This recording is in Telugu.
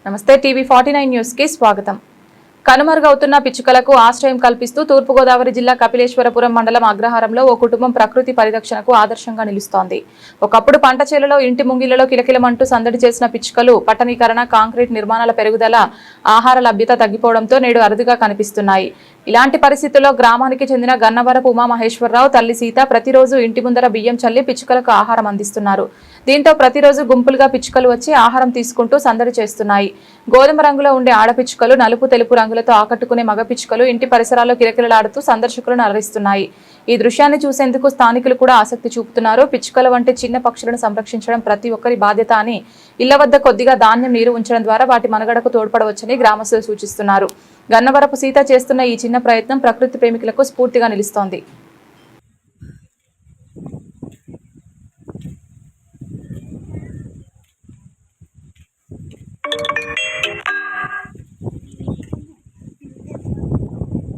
నమస్తే టీవీ 49 న్యూస్ కి స్వాగతం. కనుమరుగవుతున్న పిచ్చుకలకు ఆశ్రయం కల్పిస్తూ తూర్పుగోదావరి జిల్లా కపిలేశ్వరపురం మండలం అగ్రహారంలో ఓ కుటుంబం ప్రకృతి పరిరక్షణకు ఆదర్శంగా నిలుస్తోంది. ఒకప్పుడు పంట చేలలో ఇంటి ముంగిళ్లలో కిలకిలమంటూ సందడి చేసిన పిచ్చుకలు పట్టణీకరణ, కాంక్రీట్ నిర్మాణాల పెరుగుదల, ఆహార లభ్యత తగ్గిపోవడంతో నేడు అరుదుగా కనిపిస్తున్నాయి. ఇలాంటి పరిస్థితుల్లో గ్రామానికి చెందిన గన్నవరపు ఉమామహేశ్వరరావు తల్లి సీత ప్రతిరోజు ఇంటి ముందర బియ్యం చల్లి పిచ్చుకలకు ఆహారం అందిస్తున్నారు. దీంతో ప్రతిరోజు గుంపులుగా పిచ్చుకలు వచ్చి ఆహారం తీసుకుంటూ సందడి చేస్తున్నాయి. గోధుమ రంగులో ఉండే ఆడపిచ్చుకలు, నలుపు తెలుపు రంగులతో ఆకట్టుకునే మగ పిచ్చుకలు ఇంటి పరిసరాల్లో కిలకిలలాడుతూ సందర్శకులను అలరిస్తున్నాయి. ఈ దృశ్యాన్ని చూసేందుకు స్థానికులు కూడా ఆసక్తి చూపుతున్నారు. పిచ్చుకల వంటి చిన్న పక్షులను సంరక్షించడం ప్రతి ఒక్కరి బాధ్యత అని, ఇళ్ల వద్ద కొద్దిగా ధాన్యం, నీరు ఉంచడం ద్వారా వాటి మనుగడకు తోడ్పడవచ్చని గ్రామస్తులు సూచిస్తున్నారు. గన్నవరపు సీత చేస్తున్న ఈ చిన్న ప్రయత్నం ప్రకృతి ప్రేమికులకు స్ఫూర్తిగా నిలుస్తోంది.